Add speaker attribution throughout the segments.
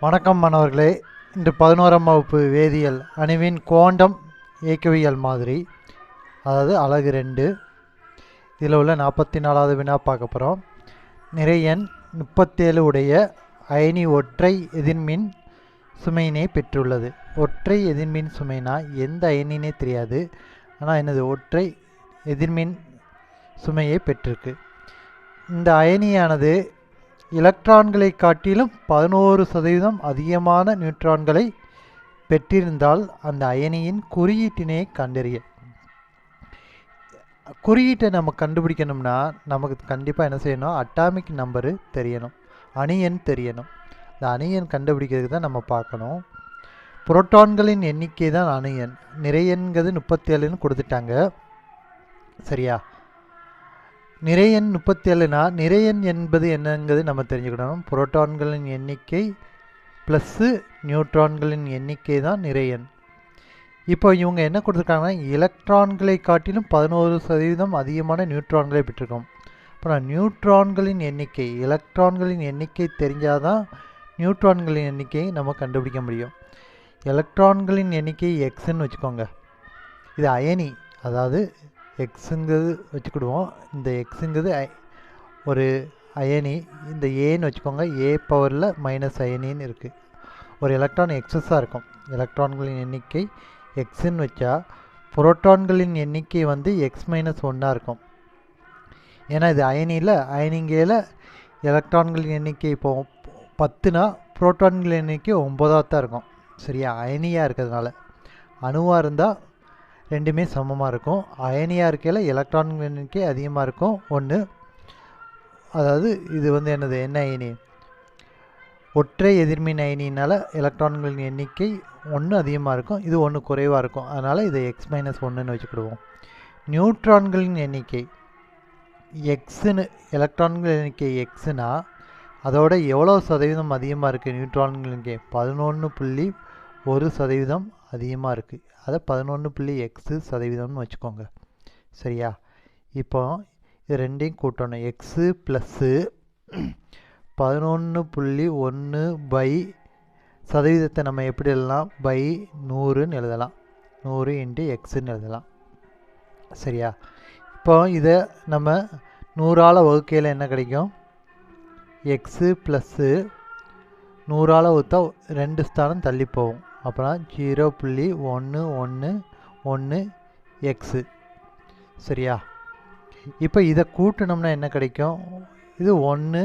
Speaker 1: வணக்கம் மாணவர்களே. இன்று 11ஆம் வகுப்பு வேதியியல் அணுவின் குவாண்டம் இயக்கவியல் மாதிரி, அதாவது அலகு 2, இதில் உள்ள 44வது வினா பார்க்க போகிறோம். நிறை எண் 37 உடைய அயனி ஒற்றை எதிர்மின் சுமையினை பெற்றுள்ளது. ஒற்றை எதிர்மின் சுமைனா எந்த அயனினே தெரியாது, ஆனால் என்னது ஒற்றை எதிர்மின் சுமையை பெற்றிருக்கு. இந்த அயனியானது எலக்ட்ரான்களை காட்டிலும் 11% அதிகமான நியூட்ரான்களை பெற்றிருந்தால் அந்த அயனியின் குறியீட்டினை கண்டறிய. குறியீட்டை நம்ம கண்டுபிடிக்கணும்னா நமக்கு கண்டிப்பாக என்ன செய்யணும், அட்டாமிக் நம்பரு தெரியணும், அணு எண் தெரியணும். இந்த அணு எண் கண்டுபிடிக்கிறதுக்கு தான் நம்ம பார்க்கணும். புரோட்டான்களின் எண்ணிக்கை தான் அணு எண். நிறை எண்கிறது 37ன்னு கொடுத்துட்டாங்க, சரியா? நிறை எண் 37னா நிறை எண் என்பது என்னங்கிறது நம்ம தெரிஞ்சுக்கணும். புரோட்டான்களின் எண்ணிக்கை ப்ளஸ்ஸு நியூட்ரான்களின் எண்ணிக்கை தான் நிறை எண். இப்போ இவங்க என்ன கொடுத்துருக்காங்கன்னா, எலக்ட்ரான்களை காட்டிலும் 11% அதிகமான நியூட்ரான்களை பெற்றிருக்கோம். அப்புறம் நியூட்ரான்களின் எண்ணிக்கை, எலக்ட்ரான்களின் எண்ணிக்கை தெரிஞ்சால் தான் நியூட்ரான்களின் எண்ணிக்கையை நம்ம கண்டுபிடிக்க முடியும். எலக்ட்ரான்களின் எண்ணிக்கை எக்ஸ்ன்னு வச்சுக்கோங்க. இது அயனி, அதாவது எக்ஸுங்கிறது வச்சுக்கிடுவோம். இந்த எக்ஸுங்கிறது ஒரு அயனி, இந்த ஏன்னு வச்சுக்கோங்க. ஏ பவரில் மைனஸ் அயனின்னு இருக்குது. ஒரு எலக்ட்ரான் எக்ஸஸாக இருக்கும். எலக்ட்ரான்களின் எண்ணிக்கை எக்ஸுன்னு வச்சா புரோட்டான்களின் எண்ணிக்கை வந்து எக்ஸ் மைனஸ் 1 இருக்கும். ஏன்னா இது அயனியில், அயனிங்கையில் எலக்ட்ரான்களின் எண்ணிக்கை இப்போ 10னா புரோட்டான்களின் எண்ணிக்கை 9 தான் இருக்கும், சரியா? அயனியாக இருக்கிறதுனால. அணுவாக இருந்தால் ரெண்டுமே சமமாக இருக்கும். அயனியாக இருக்கையில் எலக்ட்ரான்கள் எண்ணிக்கை அதிகமாக இருக்கும் 1. அதாவது இது வந்து என்னது, என்ன அயனி? ஒற்றை எதிர்மின் அயனினால் எலக்ட்ரான்களின் எண்ணிக்கை 1 அதிகமாக இருக்கும், இது 1 குறைவாக இருக்கும். அதனால் இதை எக்ஸ் மைனஸ் 1ன்னு வச்சுக்கிடுவோம். நியூட்ரான்களின் எண்ணிக்கை எக்ஸுன்னு, எலக்ட்ரான்கள் எண்ணிக்கை எக்ஸுனா அதோட எவ்வளோ சதவீதம் அதிகமாக இருக்குது? நியூட்ரான்கள் எண்ணிக்கை 11.1% அதிகமாக இருக்குது. அதை 11.x% வச்சுக்கோங்க, சரியா? இப்போ இது ரெண்டையும் கூட்டணும். எக்ஸு ப்ளஸ்ஸு 11.1/% நம்ம எப்படி எழுதலாம்? பை 100ன்னு எழுதலாம். 100 × எக்ஸுன்னு எழுதலாம், சரியா? இப்போ இதை நம்ம 100ஆல் வகுக்கையில் என்ன கிடைக்கும்? எக்ஸு ப்ளஸ்ஸு 100ஆல் வகுத்தா 2 ஸ்தானம் தள்ளி போகும். அப்புறம் 0.111 எக்ஸு, சரியா? இப்போ இதை கூட்டினோம்னா என்ன கிடைக்கும்? இது 1,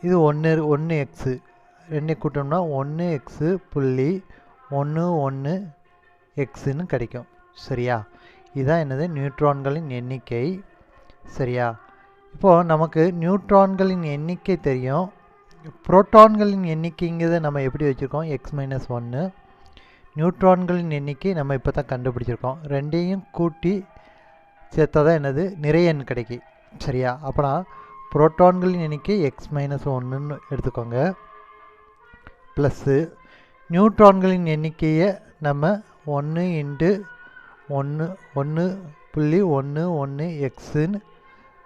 Speaker 1: இது 1 எக்ஸு, 2 கூட்டினோம்னா 1x.11 எக்ஸுன்னு கிடைக்கும், சரியா? இதுதான் என்னது, நியூட்ரான்களின் எண்ணிக்கை, சரியா? இப்போது நமக்கு நியூட்ரான்களின் எண்ணிக்கை தெரியும். புரோட்டான்களின் எண்ணிக்கைங்கிறத நம்ம எப்படி வச்சுருக்கோம்? X minus 1. நியூட்ரான்களின் எண்ணிக்கை நம்ம இப்போ தான் கண்டுபிடிச்சிருக்கோம். ரெண்டையும் கூட்டி சேர்த்தா தான் என்னது, நிறை எண் கிடைக்கி, சரியா? அப்போனா புரோட்டான்களின் எண்ணிக்கை எக்ஸ் மைனஸ் 1ன்னு எடுத்துக்கோங்க. ப்ளஸ்ஸு நியூட்ரான்களின் எண்ணிக்கையை நம்ம 1 × 1.11 எக்ஸுன்னு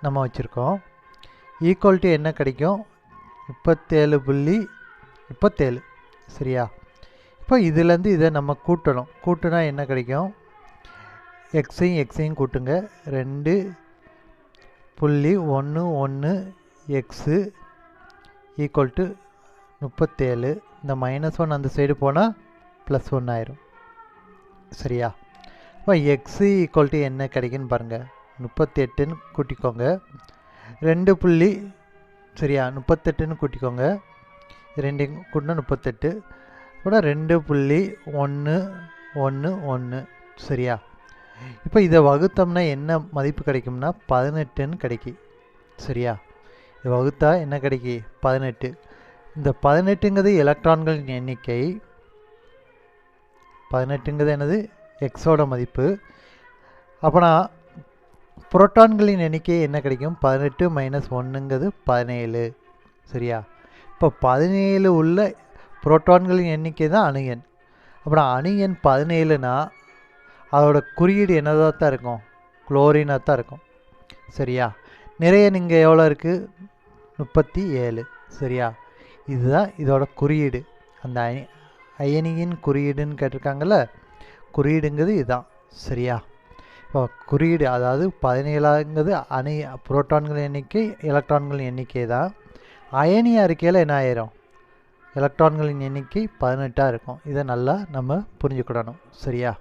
Speaker 1: நம்ம வச்சுருக்கோம். ஈக்குவல் டு என்ன கிடைக்கும்? 37.37, சரியா? இப்போ இதுலேருந்து இதை நம்ம கூட்டணும். கூட்டுனா என்ன கிடைக்கும்? எக்ஸையும் கூட்டுங்க. 2.11 எக்ஸு ஈக்குவல் டு 37. இந்த -1 அந்த சைடு போனால் +1 ஆயிரும், சரியா? இப்போ எக்ஸு ஈக்குவல் டு என்ன கிடைக்குன்னு பாருங்கள். 38ன்னு கூட்டிக்கோங்க. 2 சரியா, 38ன்னு கூட்டிக்கோங்க. 2 கூட்டினா 38, கூட 2.111, சரியா? இப்போ இதை வகுத்தோம்னா என்ன மதிப்பு கிடைக்கும்னா 18ன்னு கிடைக்கி, சரியா? இதை வகுத்தா என்ன கிடைக்கி? 18. இந்த 18ங்கிறது எலக்ட்ரான்களின் எண்ணிக்கை. 18ங்கிறது என்னது? எக்ஸோட மதிப்பு. அப்போனா புரோட்டான்களின் எண்ணிக்கை என்ன கிடைக்கும்? 18 - 1ங்கிறது 17, சரியா? இப்போ 17 உள்ள புரோட்டான்களின் எண்ணிக்கை தான் அணு எண். அப்புறம் அணு எண் 17னா அதோட குறியீடு என்னதாக தான் இருக்கும்? குளோரினாக தான் இருக்கும், சரியா? நிறைய இங்கே எவ்வளோ இருக்குது? 37, சரியா? இதுதான் இதோட குறியீடு. அந்த அயனியின் குறியீடுன்னு கேட்டிருக்காங்கல்ல, குறியீடுங்கிறது இதுதான். சரியா? இப்போ குறியீடு அதாவது 17ங்கிறது புரோட்டான்களின் எண்ணிக்கை, எலக்ட்ரான்களின் எண்ணிக்கை தான். அயனியாக இருக்கையில் என்ன ஆயிரும்? எலக்ட்ரான்களின் எண்ணிக்கை 18 இருக்கும். இதை நல்லா நம்ம புரிஞ்சுக்கிடணும். சரியா?